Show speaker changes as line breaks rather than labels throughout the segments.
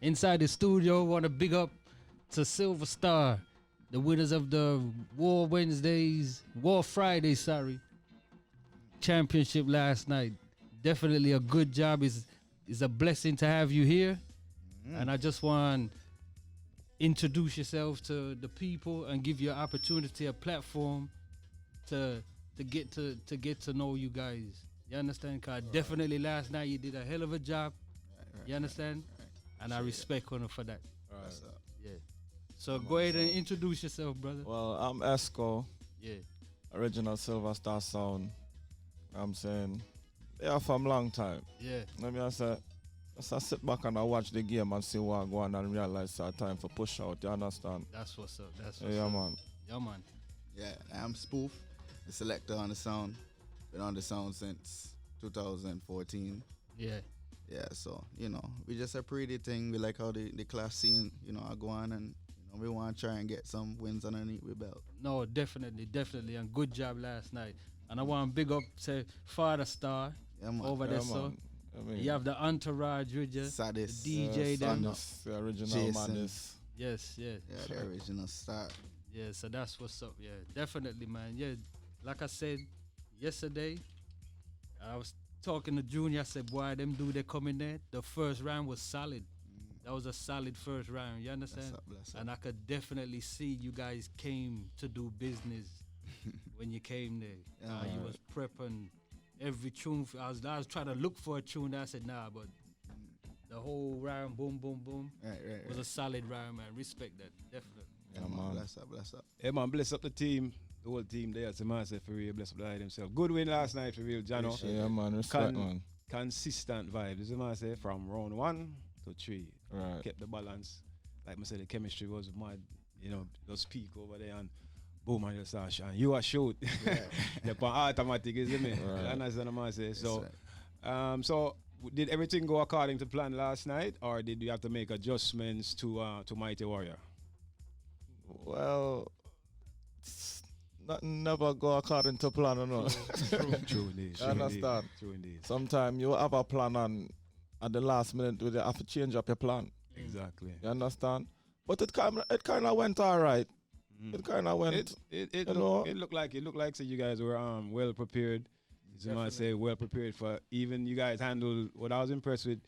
inside the studio. Want to big up to Silver Star, the winners of the War Friday, championship last night. Definitely a good job. It's a blessing to have you here. And I just want to introduce yourself to the people and give you an opportunity, a platform to get to know you guys. You understand? Cause definitely last night you did a hell of a job. You understand? And I respect you for that. Yeah. So go ahead and introduce yourself, brother.
Well, I'm Esco.
Yeah.
Original Silver Star sound. I'm saying, yeah, from long time.
Yeah.
Let me say, I sit back and I watch the game and see what go on and realize it's time for push out. You understand?
That's what's up.
Yeah, man.
Yeah, man.
Yeah, I'm Spoof, the selector on the sound. Been on the sound since 2014.
Yeah.
Yeah, so, we just a pretty thing. We like how the class scene, I go on and, we want to try and get some wins underneath we belt.
No, definitely. And good job last night. And I want to big up, say, Father Star over there, so. I mean, you have the entourage with you.
Saddest.
The DJ,
the original Madness.
Yes.
Yeah, the original star.
Yeah, so that's what's up. Yeah, definitely, man. Yeah, like I said yesterday, I was talking to Junior. I said, boy, them dude, they come in there. The first round was solid. That was a solid first round. You understand?
Bless up.
And I could definitely see you guys came to do business when you came there. You was prepping every tune. I was trying to look for a tune. I said, nah, but the whole round, boom, boom, boom, was a solid round, man. Respect that, definitely.
Yeah, man. Bless up.
Yeah, man, bless up the team. The whole team there, as a man said, for real, bless up the guy himself. Good win last night, for real, Jano.
Yeah, man, respect, man.
Consistent vibe, as a man said, from round 1 to 3.
Right.
Kept the balance. Like I said, the chemistry was mad. Those peak over there and boom, and you start shine. You are shoot. They're automatic, isn't it?
Right.
And that's what I'm saying. So, so did everything go according to plan last night, or did you have to make adjustments to Mighty Warrior?
Well, nothing never go according to plan, or not.
True indeed.
You understand?
True indeed.
Sometimes you have a plan and at the last minute you have to change up your plan.
Exactly.
You understand? But it kind of went all right. It kind of went.
It looked like so you guys were well prepared. As I might say, well prepared for even you guys handled what I was impressed with.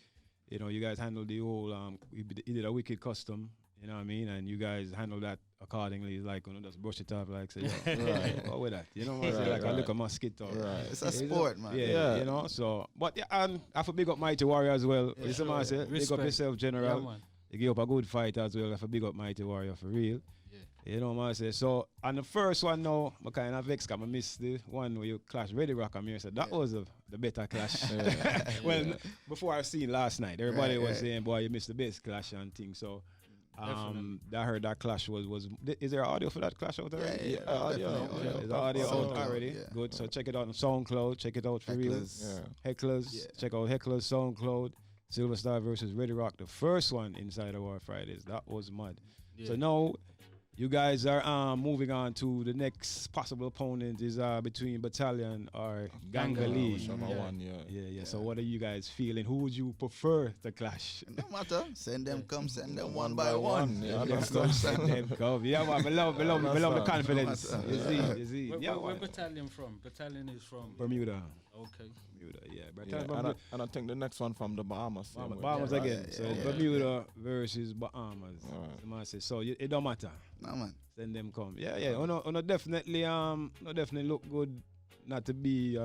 You guys handled the whole you did a wicked custom. You know what I mean? And you guys handled that accordingly. Like, just brush it off, like, say, yeah, what with that? You know what I'm saying? Like, I look at my skit talk.
Right.
It's a sport, man.
Yeah, so, but yeah, and I have to big up Mighty Warrior as well.
Yeah,
You see what I say? Big up yourself, General.
Yeah, man.
You give up a good fight as well. I have to big up Mighty Warrior for real.
Yeah.
You know what I say? So, on the first one now, I kind of vexed because I missed the one where you clash Ready Rock and me. So that was the better clash. Well, before I seen last night, everybody was saying, boy, you missed the best clash and things. So, I heard that clash was. Is there audio for that clash out already?
Yeah,
audio. Is the audio out already?
Yeah.
Good. So check it out on SoundCloud. Check it out for real. Hecklers.
Yeah.
Check out Hecklers SoundCloud. Silver Star versus Ready Rock, the first one inside of War Fridays. That was mad.
Yeah.
So now you guys are moving on to the next possible opponent is between Battalion or Gangali.
Whichever one,
Yeah. So what are you guys feeling? Who would you prefer to clash?
No matter. Send them one by one.
Yeah,
Send them come. Yeah, man. We love the confidence. You see.
Where Battalion from? Battalion is from
Bermuda.
Okay.
Bermuda, yeah.
Yeah,
Battalion,
and I think the next one from the Bahamas.
Bahamas again. So it's Bermuda versus Bahamas.
Right.
So it don't matter.
No, man.
Send them come. Yeah. Uno definitely look good. Not to be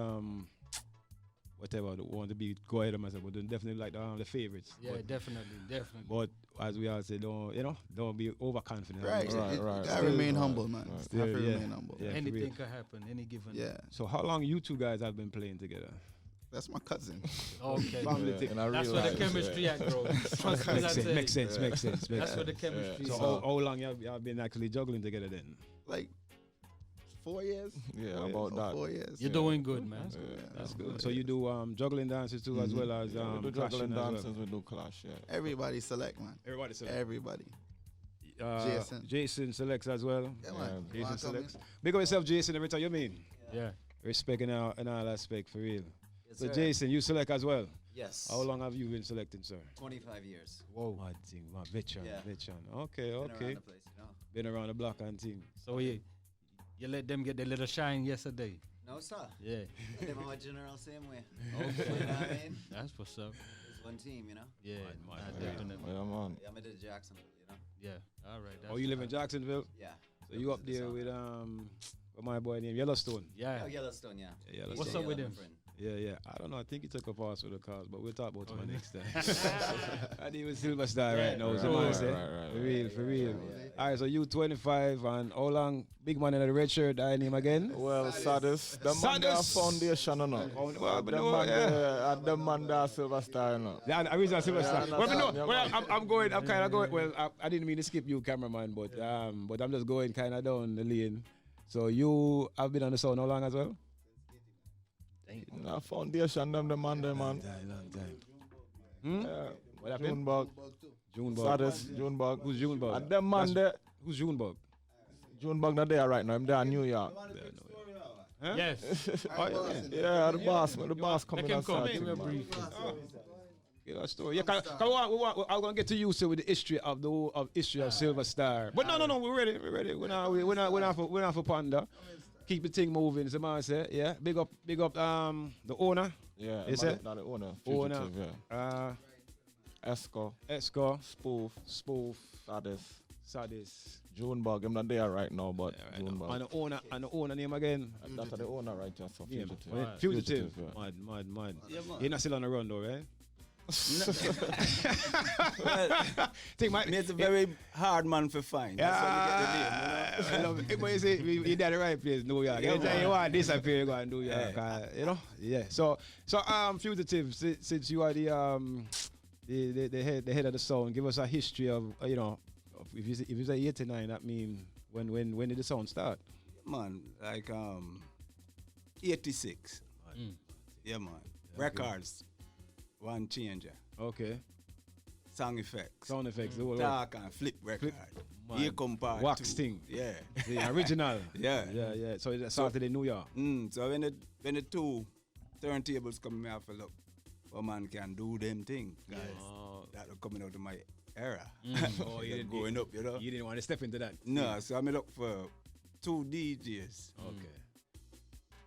whatever want to be go ahead of myself, but definitely like the favorites.
Yeah,
but,
definitely.
But as we all say, don't be overconfident.
Right.
Right.
Gotta remain humble, man.
Right.
Still have to remain humble.
Yeah,
Anything could happen, any given.
Yeah.
So how long you two guys have been playing together?
That's my cousin.
Okay.
Family thing.
That's where the chemistry at, bro. Trust me, that's it.
Makes sense.
That's where the chemistry is.
So how long y'all been actually juggling together then?
Like 4 years.
Yeah, about that.
4 years.
You're doing good, man.
That's good. So you do juggling dances too, as well as
we do
clashing
juggling
as well.
dances, we do clash, yeah.
Everybody select, man.
Everybody select.
Everybody.
Jason selects as well.
Yeah, man.
Jason
Wanna come
selects. Big up yourself, Jason. Every time you mean.
Yeah.
Respect in all aspect for real.
Yes,
So
sir.
Jason, you select as well.
Yes.
How long have you been selecting, sir?
25 years.
Whoa. Mad thing, my veteran,
Yeah.
veteran. Okay,
Been
okay.
around the place,
Been around the block and thing.
So you let them get their little shine yesterday.
No, sir.
Yeah.
Them our general same way. Okay. You know what I mean?
That's what's up.
It's one team, you know?
Yeah,
Mad,
definitely.
Yeah, man.
Yeah, I'm at Jacksonville, you know?
Yeah. All right.
Oh, you live in Jacksonville?
Yeah.
So you up there with my boy named Yellowstone?
Yeah.
Oh, Yellowstone, yeah.
Yeah, Yellowstone.
What's up with him?
Yeah. I don't know. I think he took a pass with the cars, but we'll talk about it next time. I think with Silver Star right now. So
Right,
man say,
right.
for real. All right, so you 25 and how long? Big man in the red shirt. I name again.
Well, Saddest, the man there foundation, you know.
Well, but
The
no,
man
yeah.
there, the man there Silver Star, you know.
Yeah, I reason Silver Star.
Yeah,
Well, but no,
yeah,
well,
man.
I'm going. I'm kind of going. Well, I didn't mean to skip you, cameraman, but I'm just going kind of down the lane. So you have been on the sound how long as well?
The foundation, them the man there, man.
Long time.
Yeah.
What happened?
Junebug,
Junebug.
Saddest, Junebug.
Who's Junebug?
And them man there,
Who's Junebug?
Junebug not there right now. I'm there in New York.
Huh?
Yes.
Oh, yeah.
Yeah, the boss coming
Let him come.
outside.
Give me a
man.
brief.
Give us a story. Yeah, I'm gonna get to you so with the history of of Silver Star. But no, we're ready. We're not for ponder. Keep the thing moving. So man say, yeah. Big up the owner.
Yeah,
Is
man,
it?
not the owner.
Owner.
Fugitive, yeah. Esco,
Esco,
Spoof, Saddest,
Sadis.
Junebug. I'm not there right now, but
Yeah, right now.
Junebug.
And the owner name again.
That's the owner right there, so
Yeah,
Fugitive.
man. Fugitive.
yeah.
Mad.
Yeah, man.
You're not still on the run though, right?
Well, it's a very hard man to find. That's why you get the name.
I love it. But you see, you did the right place, New York. Anytime you want to disappear, you go to New York. You know? Yeah. So, Fugitive, since you are the head of the sound, give us a history of, if you say 89, that means when did the sound start?
Man, like 86. Yeah, man. Records, one changer.
Okay.
Sound effects.
Sound effects. The whole
Dark and flip record.
Man.
Here come part
Wax
two.
thing.
Yeah.
The original.
Yeah.
Yeah. So it started in New York.
So when the two turntables come, I have to look, what man can do them things. Guys, that was coming out of my era.
Oh, you didn't
going up, you know.
You didn't want to step into that.
No, so I look for two DJs.
Okay.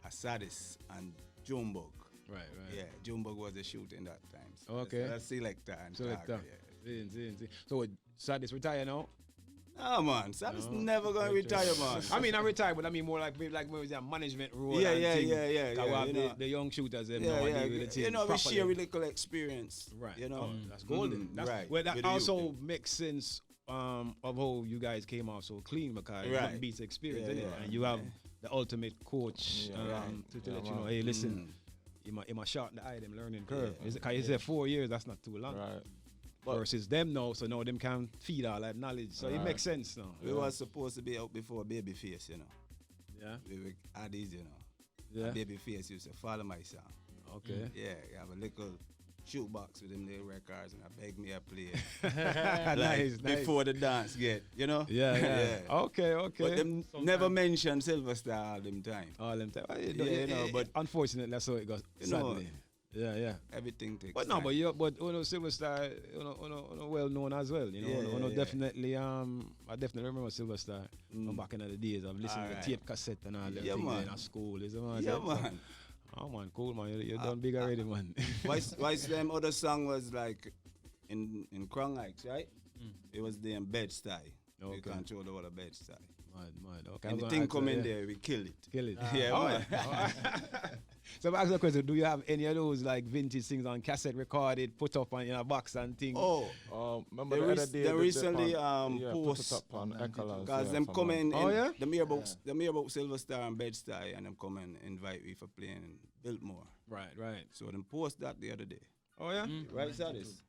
Asadis and Junebug.
Right.
Yeah, Junebug was a shooter in that time. So
Okay.
That's Selector and
Selector.
Targa, yeah.
See. So Sadis retire now?
No, man. Sadis never going to retire, man.
I mean, I retired, but I mean more like maybe a management role.
Yeah,
and
yeah,
thing.
yeah, yeah,
'Cause we
yeah,
have
you
the,
know.
the young shooters, them
Yeah,
now,
yeah.
and deal with the team
You know, we
properly.
share a little experience.
Right.
You know.
That's golden. That's,
right.
Well, that
With the
also
youth.
makes sense of how you guys came out so clean, because
Right.
nothing beats experience,
Yeah,
innit?
yeah.
And you have the ultimate coach
Yeah, right.
to
Yeah,
let you
man.
know, hey, listen, you might shorten the item learning curve.
Yeah.
Because you said 4 years, that's not too long.
Right.
Versus them now, so now them can feed all that knowledge. So it
Right.
makes sense now.
We was supposed to be out before Babyface, you know.
Yeah.
We were addies, you know.
Yeah.
Babyface used to follow my song.
Okay.
Yeah, you have a little shoebox with them little records and I beg me a play.
Nice.
Before the dance get, you know?
Yeah. Okay.
But them never mention Silver Star all them time.
All them time. Well,
you know, but
unfortunately, that's how it goes.
You know,
Sadly. Yeah.
everything takes
But no,
time.
but Silver Star, well known as well. You know,
Yeah.
definitely. I definitely remember Silver Star from back in the days of listening
Alright.
to tape cassette and all that
Yeah,
thing
man.
in school. Is it, man?
Yeah,
So-
man.
Oh man, cool man. You're done big already, man.
Why them other song was like in Crown Heights, right? It was the Bed-Stuy. We
Okay.
control the whole of Bed-Stuy.
Mad. Okay.
And the thing come in there, we kill it.
Kill it.
Yeah, man.
So I ask the question: do you have any of those like vintage things on cassette recorded, put up on in a box and things?
Oh,
Remember
They
the
rec-
other day
they
the
recently,
yeah,
post-
put it up on Echolas,
because
yeah,
them
from
coming
Oh,
in
yeah?
the Mirabok Silver Star and Bed-Stuy, and them come and invite me for playing in Biltmore.
Right.
So them post that the other day.
Oh yeah.
Right, Sadis?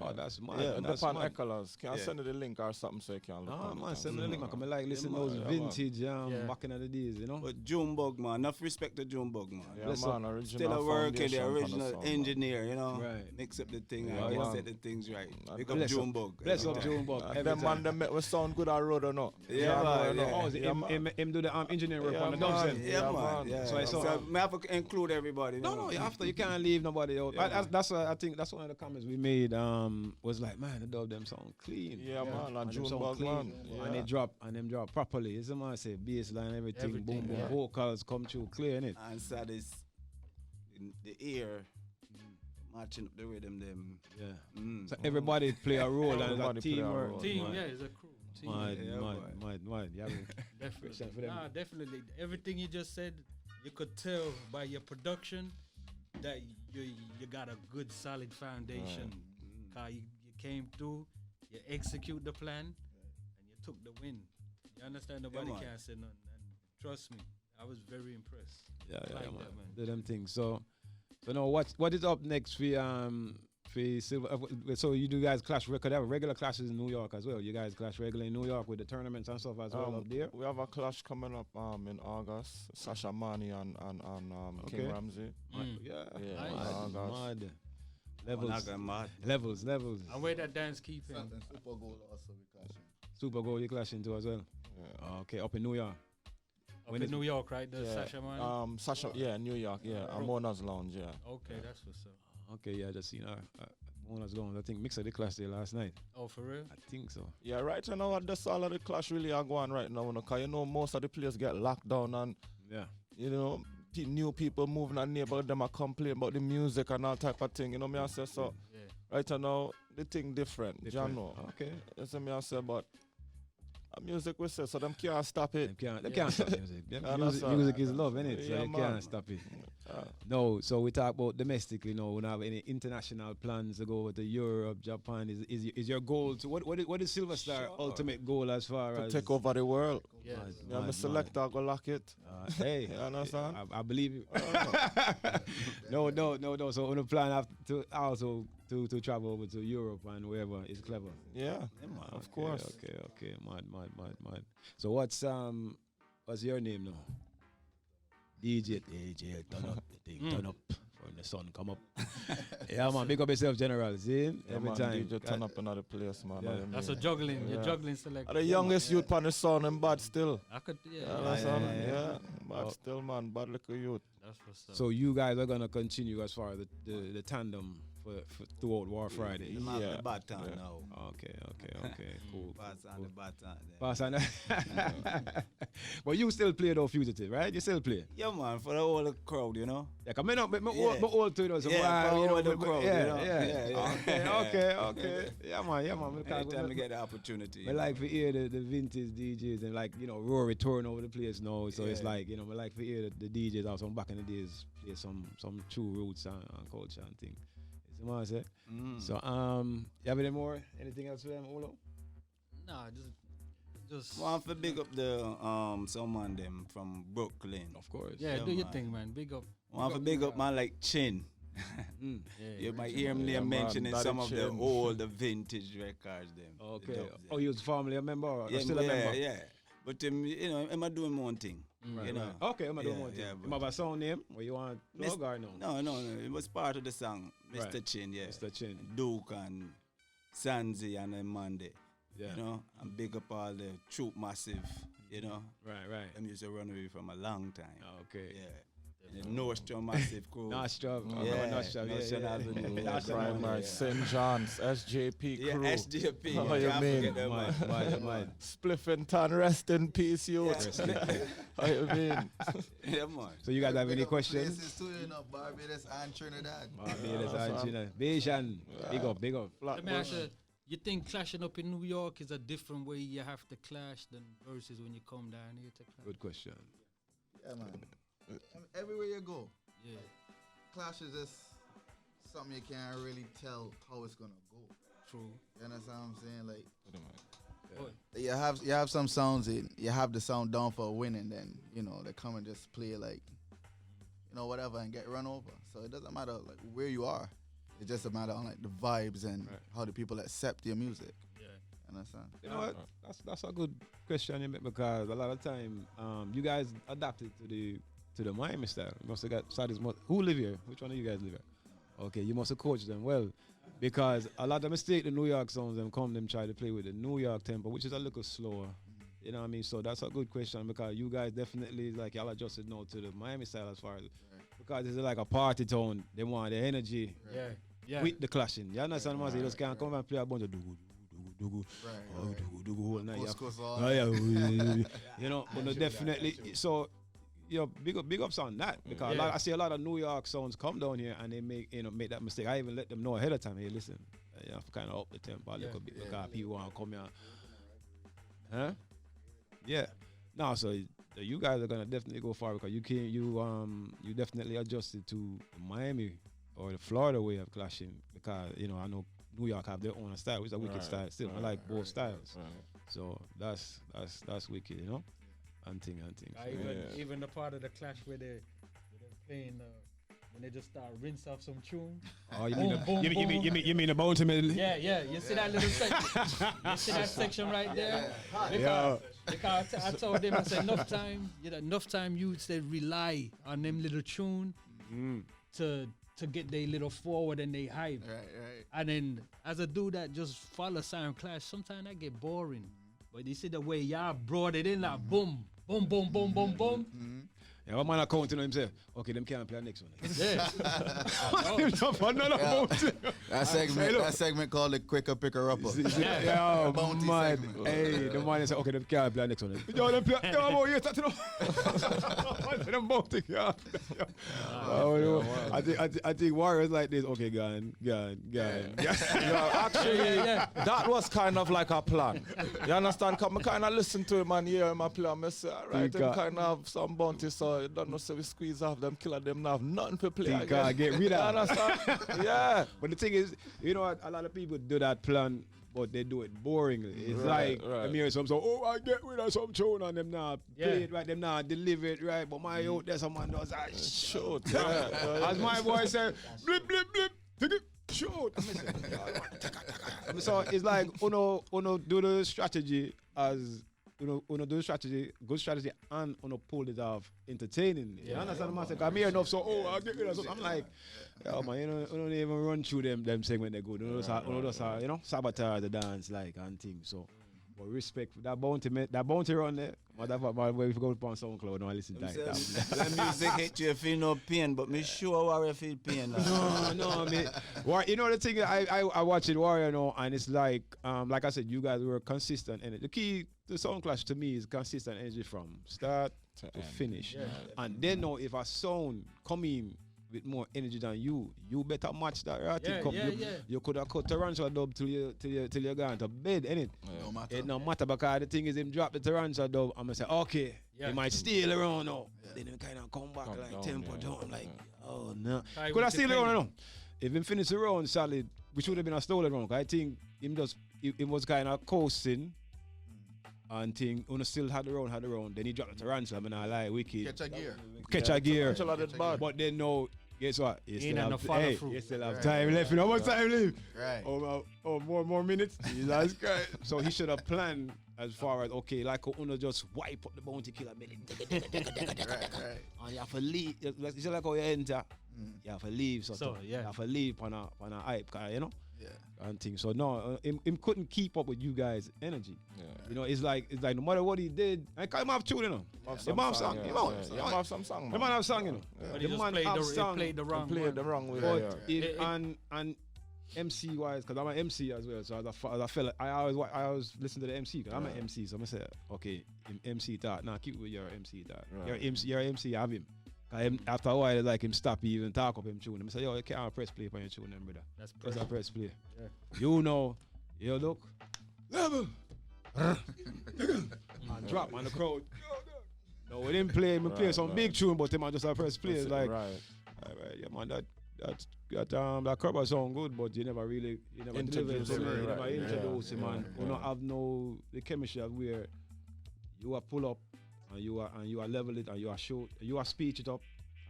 Oh, that's mad.
Yeah,
That's
depend
mad.
Echolas. Can I
Yeah.
send you the link or something so you can look
No,
on
man,
it?
send me the link. I like listen to
man.
those
Yeah, man.
vintage
Yeah.
back in the days, you know.
But Junebug, man, enough respect to Junebug, man.
Yeah,
Bless
man, original
Still a working, the
foundation for
original
song, man.
engineer, you know.
Right.
Mix up the thing,
Yeah,
and
man.
set the things right.
And
Pick up
bless up.
Junebug.
Bless up
every time.
Junebug. Every
Them man,
time.
them make we sound good on road or not?
Yeah, man, yeah.
Oh, is it
Yeah,
him,
man.
him do the engineering work
Yeah,
on the
man.
dubs then?
Yeah,
Yeah,
man.
man.
Yeah.
So I saw-
So I have to include everybody.
No, no, after you can't leave nobody out.
Yeah, man.
That's I think that's one of the comments we made. Was like, man, the dub them sound clean.
Yeah, man, and
And them
June
sound
Bug,
clean.
man.
And they
Yeah.
drop properly. It's the man say bass line, everything, boom,
Everything,
boom,
yeah.
vocals come through clear, innit?
And so this, the ear, matching up the rhythm, them.
Yeah.
Mm.
So everybody play a role and it's a
Everybody play a
teamwork.
role.
Team,
man.
yeah, it's a crew. Team.
Mad,
Yeah,
mad. Yeah, question
Definitely.
for them.
Nah, definitely. Everything you just said, you could tell by your production that you got a good solid foundation. Cause you came through, you execute the plan, and you took the win. You understand? Nobody
man.
can say nothing. And trust me, I was very impressed.
Yeah,
Like
man.
that, man.
Do them things. So now what is up next for Silver? So you do guys clash? Could have regular clashes in New York as well. You guys clash regularly in New York with the tournaments and stuff as well up there.
We have a clash coming up in August. Sasha Mani and
Okay.
King Ramsey.
Mm.
Yeah,
Yeah,
Nice.
mad.
Mad.
Levels.
And where that dance keeping?
Something Super Goal also we clashing.
Super Goal you clashing too as well.
Yeah.
Okay, up in New York.
Up
When
in
is-
New York, right? The
Yeah.
Sasha man.
Sasha, yeah, New York, yeah. Amona's Lounge, yeah.
Okay, that's what's up.
Okay, yeah, just seen one was going. I think Mixer the clash there last night.
Oh, for real?
I think so.
Yeah, right now what that's all of the clash really are going right now, because you know most of the players get locked down and
Yeah.
you know new people moving and neighborhood them are complaining about the music and all type of thing. You know me I say so.
Yeah.
Right now the thing different.
Different.
You know.
Okay.
You see me I say, but music we say so them can't stop it.
They can't stop music. Yeah,
Yeah,
music,
that's all.
music is love, innit? So
Yeah,
you
man.
can't stop it. No, so we talk about domestically. No, we don't have any international plans to go over to Europe, Japan. Is your goal to what is Silver Star ultimate goal as far
To
as
take over the world.
Yes.
Yeah, my selector go lock it.
Hey,
You understand?
I believe you. No. So on the plan have to also to travel over to Europe and wherever is clever.
Yeah, of course.
Okay. Mad. So what's your name now? DJ, turn up the thing, turn up when the sun come up. Yeah, man, big up yourself, General. See,
Yeah,
every
man,
time.
DJ turn up another place, man.
Yeah.
What you
That's a
mean?
juggling. You're
Yeah.
juggling select.
The youngest youth on the sound and bad still.
I could,
Yeah,
yeah.
understand?
yeah.
Yeah, bad
Oh.
still, man. Bad little youth.
That's what's up.
So you guys are gonna continue as far as the tandem for throughout War Friday.
The man
Yeah.
the baton
Yeah.
now.
Okay, cool.
Pass on the baton. there.
Pass on. But you still play though, Fugitive, right? You still play.
Yeah, man, for the whole crowd, you know.
Yeah, come on, me
Yeah.
old to it. So
Yeah,
why,
for
you know,
all the
but-
crowd,
yeah,
you know.
yeah. Okay. Yeah, man.
Anytime you get the opportunity.
I like to hear the vintage DJs and like, you know, Rory touring over the place now. So it's
Yeah.
like, you know, I like to hear the DJs also back in the days play some true roots and culture and thing. You see what I say?
Mm.
So you have any more? Anything else for them, Olo?
Nah, just.
Want to big up the someone them from Brooklyn.
Of course.
Yeah,
Yeah,
do your
man.
thing, man. Big up.
Want to big up man like Chin.
Mm.
Yeah.
You might hear him
Yeah,
there
man,
mentioning
Daddy
some of the
Chin.
old the vintage records them. the
Okay.
dubs
Oh,
them.
you was formerly a member or
yeah,
still a member?
yeah. But you know, am I doing my own thing?
Right,
You know.
Okay, I'm gonna do
Yeah,
one thing.
yeah,
You
but-
have a sound name or you want
Miss-
plug or no?
No. It was part of the song, Mr.
Right.
Chin, yeah.
Mr. Chin.
Duke and Sanzi and Monday.
Yeah.
You know, and big up all the Troop Massive, you know.
Right.
Them used to run away from a long time.
Okay.
Yeah. And the Nordstrom Massive crew.
Nostrum.
Yeah,
Nostrum.
Nostrand Avenue. Yeah,
Nostrum.
Primary,
yeah.
St. John's, SJP
Yeah,
crew.
SGP.
How
you
you
can't
mean?
forget them, man.
Mad.
Spliffington, rest in peace, youth. How you mean?
Yeah, man.
So you guys have any
Big up
questions?
Places too, you know, Barbados and Trinidad.
Barbados and Trinidad. Bayesian. Big up.
Let me ask you think clashing up in New York is a different way you have to clash than versus when you come down here to clash?
Good question.
Yeah, man. I mean, everywhere you go,
Yeah.
clash is just something you can't really tell how it's gonna go.
True.
You understand what I'm saying? Like
Boy,
you have some sounds in, you have the sound down for a win, and then you know they come and just play like, you know, whatever and get run over. So it doesn't matter like where you are. It's just a matter of like the vibes and
Right.
how the people accept your music.
Yeah.
Understand?
You know what? That's a good question you make, because a lot of time you guys adapted to the Miami style. You must have got Sadis. Who live here? Which one of you guys live here? Okay, you must have coached them well, because a lot of mistake the New York sounds them try to play with the New York tempo, which is a little slower. You know what I mean? So that's a good question, because you guys definitely, like, y'all adjusted now to the Miami style as far as, because it's like a party tone. They want the energy
Yeah. Yeah.
with the clashing. You understand what I'm saying? You just can't come and play a bunch of dugu, whole night. Oh, yeah. You know, but no, definitely. So, you know, big ups on that, because I see a lot of New York sounds come down here and they make that mistake. I even let them know ahead of time. Hey, listen, you have to kind of up the tempo a little bit, because people want to come here. Huh? Yeah. No, so you guys are gonna definitely go far, because you definitely adjusted to Miami or the Florida way of clashing, because I know New York have their own style, which is a wicked style still. I like both styles. So that's wicked, and thing.
Even the part of the clash where they're playing when they just start rinse off some tune.
Oh, you mean the bounty middle?
Yeah. You see that little section? You see that section right there? Because I told them, I said, enough time youths, they rely on them little tune to get their little forward and they hype.
Right.
And then as a dude that just follow sound clash, sometimes that get boring. But you see the way y'all brought it in, like boom.
Yeah, one man accounting himself. Okay, them can't play next one.
Yeah.
That segment called the quicker picker upper.
Yeah,
Bounty
man.
segment.
Hey, the man is okay, them can't play next one. Yo, them play. Yo, boy, you start to know. Them bounty. Yeah. I think Warriors like this. Okay, gone.
Actually, that was kind of like a plan. You understand? Cause I kind of listen to him and hear him a play. I say, all right, them kind of have some bounty, so you don't know, so we squeeze off them, killer them, now have nothing to play again.
Get rid
You
of.
understand? Yeah.
But the thing is, you know what? A lot of people do that plan, but they do it boringly. It's
Right.
I hear some so, I get rid of some tune and them now play it right, them now deliver it right. But my out there, someone does that.
Shoot.
As my boy said, blip, blip, blip, take it, shoot. So it's like, uno do the strategy as, uno do the strategy, good strategy, and uno pull it off entertaining. You understand what I'm saying? I'm here enough, so, I get rid of something. I'm like, yo, man, you don't even run through them segment they good. Uno just sabotage the dance, like, and things. So, but respect for that bounty run there. If you go upon SoundCloud, don't listen to that.
That music hit you, feel no pain, but me sure Warrior feel pain.
No, me. You know the thing, I watch it Warrior now, and it's like I said, you guys were consistent, and the key to Sound Clash to me is consistent energy from start to finish. And then now, if a sound come in with more energy than you better match that. You could have cut Tarantula dub till you gone to bed, innit?
No matter.
It no matter, because the thing is, him drop the Tarantula dub, I'm gonna say, okay, he might steal around now. Then he kind of come back like tempo down, like, oh no. Could I steal around now? If him finish the round solid, we should have been a stolen round. I think him was kind of coasting. And thing, still had the round. Then he dropped the Tarantula, I lie, wicked. Catch a gear. But then no, guess what? You still have time left. You know how much time left?
Right.
More minutes. Jesus Christ. So he should have planned as far as, okay, like Uno just wipe up the bounty killer.
Right.
And you have to leave. It's just like how you enter. You have to leave. You have to leave on a hype car,
Yeah.
And things. So no, him couldn't keep up with you guys' energy.
Yeah.
You know, it's like no matter what he did, I can't have tune, He might have song,
He might have some song,
He might have song,
But he just played the wrong
Played
one.
the wrong way.
But and MC wise, because I'm an MC as well, so as a fella, I always listen to the MC, because I'm an MC, so I'm gonna say, okay, MC that. Nah, keep with your MC that.
Right.
Your MC, have him. After a while, like him stop even talk up him tune. I say, yo, you can't press play for your tune, then, brother.
That's
Press
perfect.
press play. Yeah. You know, you look, level, and drop on the crowd. No, we didn't play. We play some big tune, but him just a press play. It's like,
right.
Yeah, man, that cover sound good, but you never
Introduce
deliver it.
him,
You never
right.
introduce him, and you don't have the chemistry of where you are pull up and you are level it and you are shoot, you are speech it up,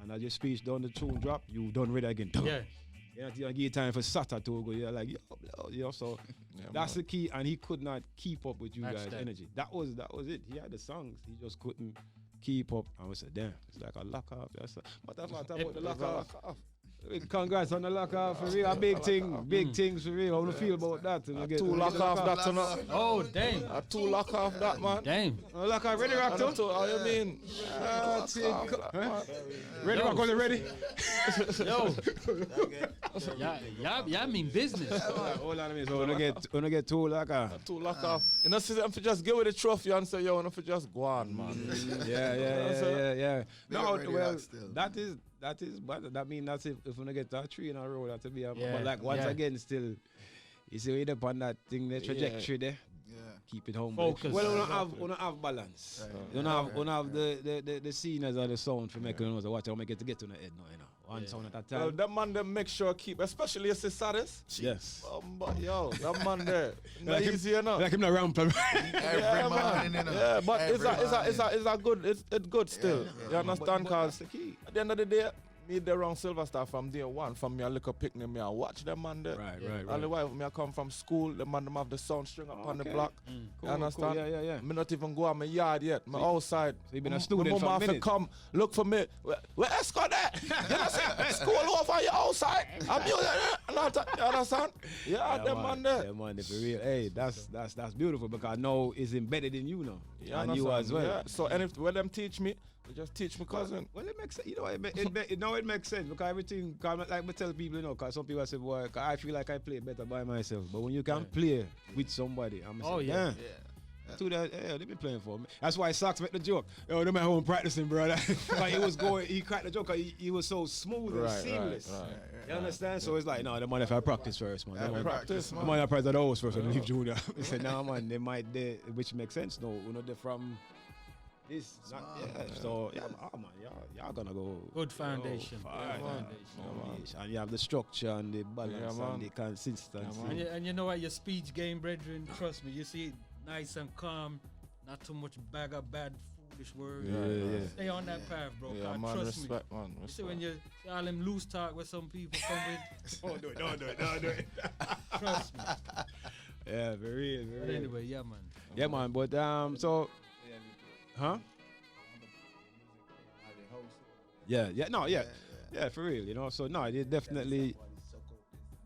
and as your speech done the tune drop, you done ready again.
Yeah.
You don't give time for Sata to go. You're like, yo, so that's the key. And he could not keep up with you guys' energy. That was it. He had the songs. He just couldn't keep up. And we said, damn, it's like a lock off. But that's what I about the lock off. Congrats on the lock off for real. A big things for real. How do you feel about that?
Two lock off that tonight.
Oh, damn.
Two lock off that, man.
Damn.
Lock off ready, rock too?
How you mean?
Ready, rock, was it ready?
Yo. Y'all mean business.
Hold on a minute. So when I get two lock off.
Two lock off. You know, see them for just give with the trophy and say, yo, for just go on, man.
Yeah. No, well, that is, but that means that's if we get to a 3 in a row, that to be but like once again, still, you see, we're up on that thing, the trajectory there. Yeah. Keep it home.
Focus.
Well, we don't have balance. We don't have the scenes or the sound for making us watch. I'll make it to get to the head now, you know. One sound at a time.
Well, that man there make sure keep, especially if it's Saddest.
Yes.
But yo, that man there, not easy enough.
Like him not round plan.
Yeah, man. Yeah, but it's a good, it's good still. You understand? Because at the end of the day, me there around Silver Star from day one. From me a little picnic, me I watch them man there.
Right.
All the while me I come from school, the man them have the sound string up on the block.
Cool,
you understand?
Cool. Yeah.
Me not even go on my yard yet. Me outside.
So you been a student
my
for
mama
a minute.
Come look for me. Where escort that? You understand? School over you outside. You understand? Yeah, them man there.
Yeah, man, for real. Hey, that's beautiful because I know it's embedded in you now.
Yeah,
and you as well.
Yeah. So and if when them teach me, they just teach me cousin.
Well, it makes sense. You know, it makes sense because everything. Like I tell people, you know, because some people say, "Boy, I feel like I play better by myself." But when you can play with somebody, I'm saying, yeah. To that, they be playing for me. That's why Socks make the joke. Yo, them at home practicing, brother. Like he cracked the joke. He was so smooth and seamless.
Right.
You understand? So it's like, no, the man if I practice first, man.
Yeah, practice, man.
The man I practice at the house first and leave junior. He said, nah, man, which makes sense. No, you know, they're from this. So, yeah, man, y'all gonna go.
Good foundation.
And you have the structure and the balance and the consistency.
And you know what, your speech game, brethren, trust me, you see it nice and calm, not too much bag of bad foolish words.
Yeah.
Stay on that path, bro.
Yeah, man,
trust
respect,
me.
man.
You see when you all them loose talk with some people come with.
Don't do it.
Trust me.
Yeah, very real.
But anyway, yeah, man.
Yeah, man. But so, huh? Yeah, for real. You know, so no, it definitely.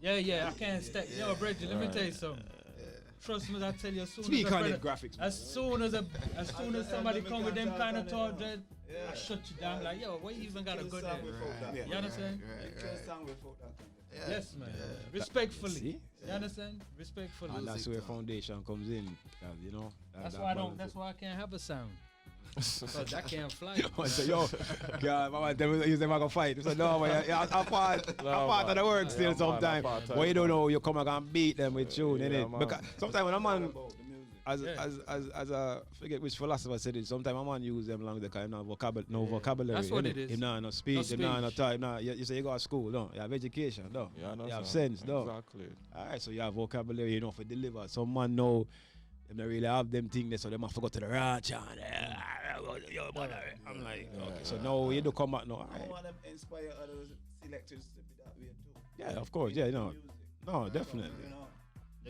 Yeah, I can't stay. Yo, Bridget, let me tell you something. Trust me, I tell you,
Speak on it, graphics.
As soon as somebody come with them kind of thought, that I shut you down. Like, yo, why you even gotta go there? You understand? Yes, man. Respectfully. You understand? Respectfully.
And that's where foundation comes in. You know.
That's why I can't have a sound. Because I can't fly.
I said, yo, God, I use them to fight. So no, man, I'm part of the work still sometimes. But you don't know, you come and beat them with tune, innit? Because sometimes when a man, as a, forget which philosopher said it, sometimes a man use them language because no vocabulary.
That's what it is.
Him no speech, him no time. You say you go to school, no? You have education, no? You have sense, no?
Exactly.
Alright, so you have vocabulary, you know, for deliver. Some man know, they don't really have them things, so they must forget to the ranch. I'm like, okay, so no, you do come back now.
I want to inspire other selectors to be that way too.
Yeah, of course, yeah, no, definitely.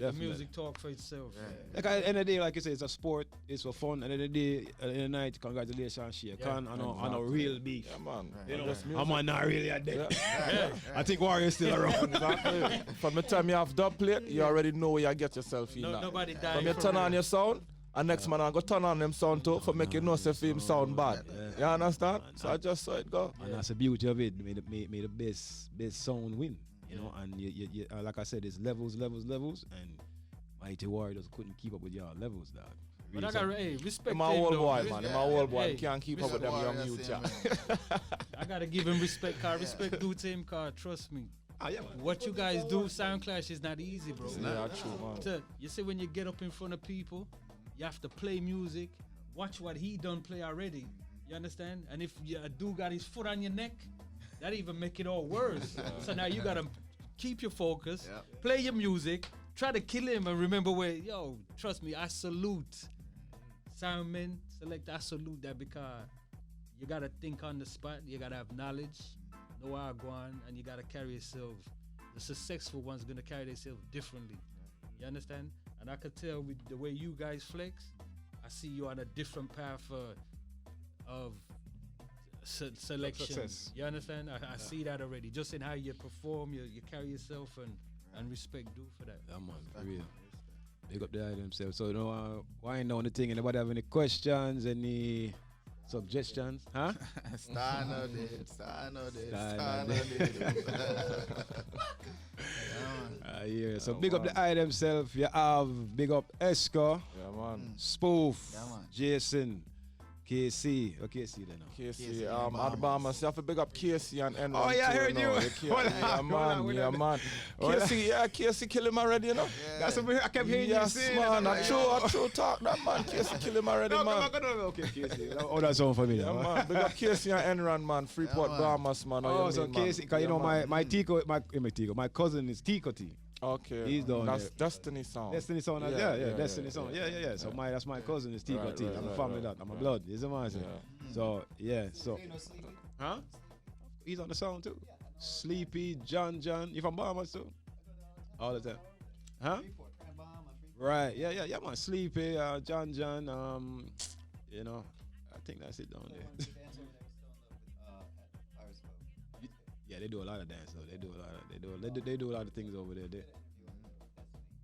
Let the music talk for itself.
Like at the end of the day, like you say, it's a sport, it's for fun. At the end of the day, at the end of the night, congratulations, shake on a real beef.
Yeah, man.
You know, I'm not really a dead. I think Warrior's still around.
Exactly. From the time you have dub plate, you already know where you get yourself in.
Nobody died.
From you turn on your sound, and next man I go turn on them sound too for make you know if him sound bad. You understand? So I just saw it go.
And that's the beauty of it. Made the best sound win. You know, and you like I said, it's levels, and Mighty Warriors couldn't keep up with y'all levels, dog.
But I got respect.
My old boy, man. My old boy can't keep up with them young youths.
I gotta give him respect, cause respect due to him, cause trust me. What you guys do, Sound Clash, is not easy, bro.
Yeah, true, man.
You see, when you get up in front of people, you have to play music. Watch what he done play already. You understand? And if a dude got his foot on your neck, that even make it all worse. So now you gotta keep your focus, play your music, try to kill him, and remember where, yo, trust me, I salute Soundmen, I salute that because you gotta think on the spot, you gotta have knowledge, know how to go on, and you gotta carry yourself the the successful ones gonna carry themselves differently. You understand? And I could tell with the way you guys flex, I see you on a different path of selection.
Success.
You understand? I see that already. Just in how you perform, you carry yourself, and respect due for that.
Yeah, man, for real. Big up the item themselves. So, wind down the thing. Anybody have any questions, any suggestions? Huh?
Star no dead.
Yeah. So, big up the item themselves. You have big up Esco,
Yeah, man.
Spoof,
Yeah, man.
Jason, KC. Okay, KC then now.
KC, Alabama. So you have to big up KC and Enron.
Oh, yeah, I heard you.
Yeah, man. Yeah, man. KC kill him already, you know?
That's what I kept hearing
Yes,
you say.
man. I true talk that, man. KC kill him already,
No,
man.
okay, KC. Oh, that's sound familiar.
Yeah, man. Big up KC and Enron, man. Freeport
man.
Bahamas, man.
Oh, so KC, because you know
man.
my cousin is Tico T.
Okay.
He's down
That's
there.
Destiny Sound.
Destiny Sound, Destiny Sound. Yeah. So that's my cousin is Tico
Right,
T.
right,
I'm a
right,
family
right.
that. I'm a blood. He's a man.
Yeah.
So huh? He's on the sound too. Sleepy, John. You from Bahamas too? All the time. Huh? Right. Yeah, man. Sleepy, John. You know, I think that's it down there. Yeah, they do a lot of dance though. They do a lot of things over there.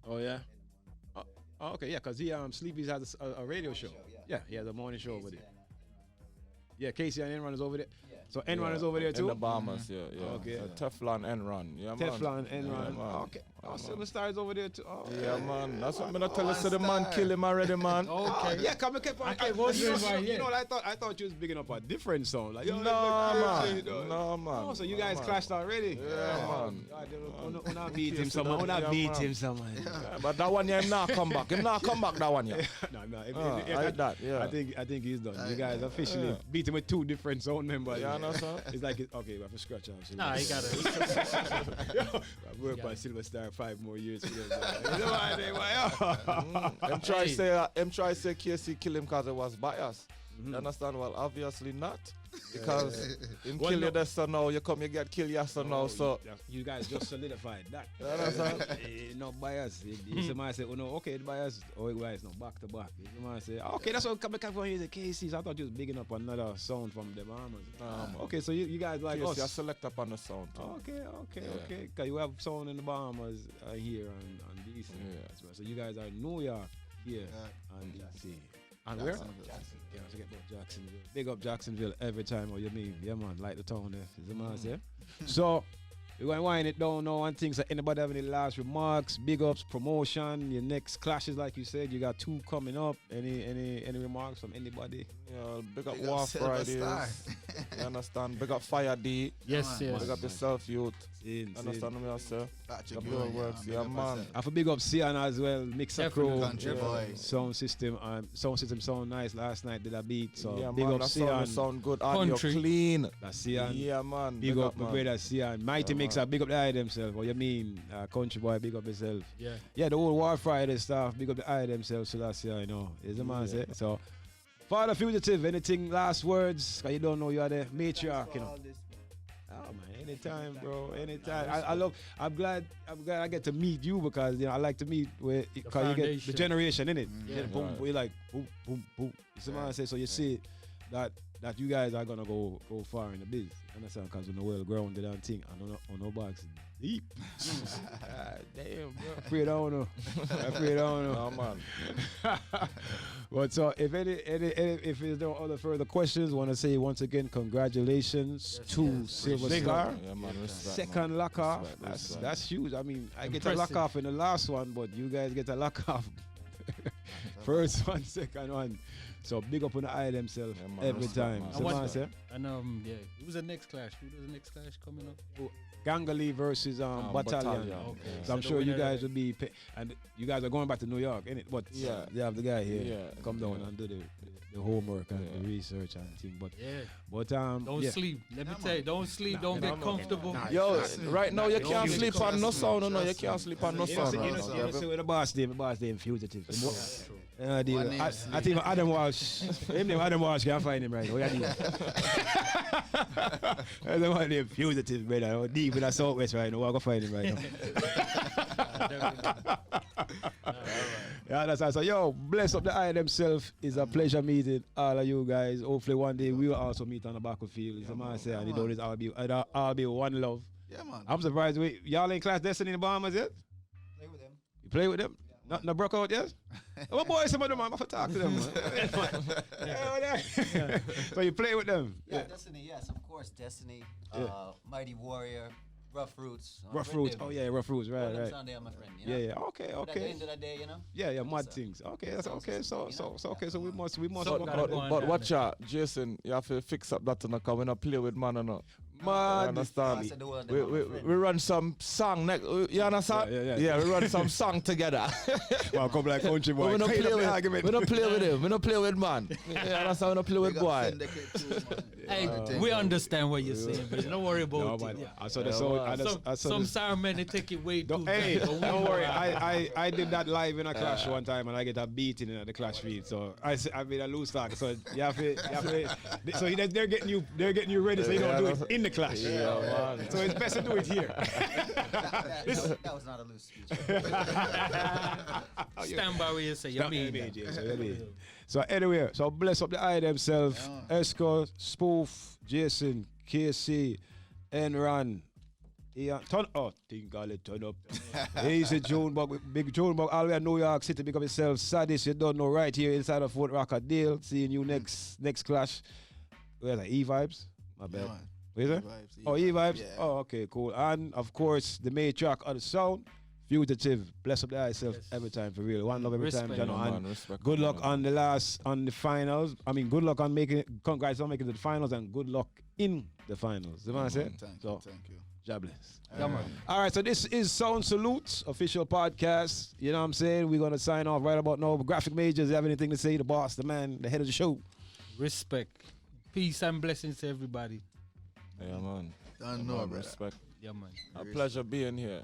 Oh yeah. Oh, okay, yeah, cause he Sleepy's has a radio show. Yeah, he has a morning show over there. Yeah, Casey and Enron is over there. So Enron is over there too.
In the Bahamas, yeah.
Okay.
So Teflon Enron. Yeah, man.
Teflon, Enron.
Yeah, man.
Okay. Silver Star is over there too. Oh,
Yeah, man. That's what I'm gonna tell you. So the man kill him already, man.
Okay.
Yeah, come kept on.
I wondering why,
You
yeah.
know, I thought you was bigging up a different song. Like, yo,
No,
like,
man. No, man.
Oh, so you
No,
guys
man.
clashed already?
Yeah, man.
Una beat him, someone. Una
Yeah,
beat
man.
him, someone.
Yeah, but that one, yeah, him not come back. Him not come back, that one, yeah.
No.
Like that, yeah.
I think he's done. You guys officially beat him with two different sound members.
Yeah, I know, sir.
It's like, okay, we have to scratch out.
Nah, he got it.
I work on Silver Star 5 more years. For them, you know what I
Him try say KC kill him because it was biased. You understand? Well, obviously not. Because him
Well,
kill
no.
you this so now, you come, you get killed yes or no, so.
you guys just solidified that.
You understand?
No bias. If somebody say, oh no, okay, the bias, oh it bias, no, back to back. If somebody say, okay, that's what come from here, the KCs. I thought you was bigging up another sound from the Bahamas. Okay, so you guys like
KC, I
us.
select up on the sound. Too.
Okay. Because you have sound in the Bahamas here and DC as well. So you guys are New York here and DC. And where? Yeah, I forget about Jacksonville. Big up Jacksonville every time. What you mean? Yeah, man, like the town there. Is the man say? So we're going to wind it down now and things. So anybody have any last remarks? Big ups, promotion, your next clashes, like you said. You got 2 coming up. Any remarks from anybody?
Yeah, big up
Big up
War
Silver
Fridays.
Star.
You understand? Big up Fire D.
Yes.
Big up yourself, youth.
Sin.
Understand me, sir?
Patrick
The
Ewing,
blood works,
big
yeah,
up
man.
yourself.
I for big up Sian as well. Mixer
Definitely.
Crew.
Country boy.
Sound system sound nice last night. Did a beat. So
Yeah,
big
man,
up
that
Sian.
sound good. Audio
Country.
clean.
That's Sian.
Yeah, man.
Big up my
man.
brother Sian. Mighty
Yeah,
Mixer,
man.
big up the eye themselves. What you mean? Country boy, big up yourself.
Yeah.
Yeah, the whole War Friday stuff, big up the eye themselves, so that's you know. Is the man say? So Father Fugitive, anything last words? Cause you don't know you are the matriarch, you know. Oh man, anytime, bro. Anytime. I'm glad I get to meet you because you know I like to meet where cause you get the
foundation.
generation in it.
Yeah.
Boom,
Right.
we like boom, boom, boom. You see what I say? So you see that you guys are gonna go far in the biz. Understand? Because we're well grounded and thing and on no boxing. Deep. God damn, bro. Afraid I don't know. Afraid I don't know.
No, man.
But so if if there's no other further questions, want to say once again congratulations to Silver
Big
Star.
up.
Yeah, man. Respect,
Second
man.
lock off.
Respect, respect.
That's huge. I mean, I get a
Impressive.
lock off in the last one, but you guys get a lock off. First one, second one. So big up on the eye themselves
Yeah, man,
every
respect,
time.
man.
So
And
man
what's-
say,
And yeah, who's the next clash? Who does the next clash coming up?
Gangali versus Battalion.
Battalion.
Okay.
So I'm
the
sure you
winner-
guys will be, and you guys are going back to New York, innit? But
Yeah.
they have the guy here.
Yeah.
Come down
Yeah.
and do the homework and
Yeah.
the research and thing. But
Yeah. Don't
yeah.
sleep. Let me tell you, don't sleep. Don't get comfortable.
Yo, right now you can't
Don't
sleep
sleep.
on no
Trust
sound,
me,
no, you
trust
can't
me.
sleep on no
You know,
sound.
you
right
know,
now.
you know,
say with the boss name fugitive. Deal.
One name
I
sleep.
think Adam Walsh. Him name Adam Walsh. Can't find him right. What you do? That's the one name Fugitive, brother. Oh, deep in the southwest right now. I go find him right now. Yeah, that's right. So, yo, bless up the eye themselves. It's a pleasure meeting all of you guys. Hopefully, one day we will also meet on the battlefield. It's a man say, and you know, this all be one love.
Yeah, man.
I'm surprised. Y'all in class Destiny in the Bahamas yet?
Play with them.
You play with them? No broke out yet? Oh, boy, some of them, man. I have to talk to them, man. So you play with them?
Yeah, Destiny, yes, of course. Destiny, Mighty Warrior, Rough Roots.
Rough Roots. Oh, yeah, Rough Roots. Right, right.
Sunday, I'm my friend. You know?
Yeah. Okay.
But at the end of the day, you know?
Yeah, mad things. Okay, that's okay. So we must.
So
But watch out, Jason, you have to fix up that and come and play with man or not. Man, you understand? We run some song next. You understand?
Yeah.
We run some song together.
Well, come like country boy.
We don't play with
argument.
We don't play with him. We don't play with man. You understand? We don't play with
Big up
boy.
Syndicate too, man.
Hey,
Everything.
we understand what you're saying, but don't worry about
No,
it.
man.
Yeah.
I saw the sound.
Some sound men they take it way too.
Hey,
bad, but we
don't
know
worry.
that.
I did that live in a clash one time, and I get a beating in the clash field. So I made a loose talk. So you have to. So they're getting you ready, so you don't do it in the clash.
Yeah, man.
So it's best to do it here.
That was not a loose speech.
Stand by where you say. You mean that.
So anyway, so bless up the eye themselves. Esco, Spoof, Jason, KC, Enron. Yeah, turn up. Easy Junebug, big Junebug, all the way in New York City, become yourself. Sadist, you don't know, right here inside of Fort Rockadale. Seeing you next clash. Where's that? E-Vibes? My bad.
Yeah, man.
Where's that?
E-Vibes,
Oh, E-Vibes?
Yeah.
Oh, okay, cool. And of course, the main track of the sound, Fugitive. Bless up the eye self every time, for real. One love every
Respect.
time, Jano.
Man,
And
respect,
good luck
man.
on the finals. I mean, good luck on making it. Congrats on making it to the finals, and good luck in the finals. You know what I'm saying?
Thank
So,
you.
God bless.
Yeah, man.
All right, so this is Sound Salutes, official podcast. You know what I'm saying? We're going to sign off right about now. Graphic Majors, you have anything to say? The boss, the man, the head of the show.
Respect. Peace and blessings to everybody.
Yeah, man.
Don't know,
Man,
brother.
respect.
Yeah, man.
A pleasure being here.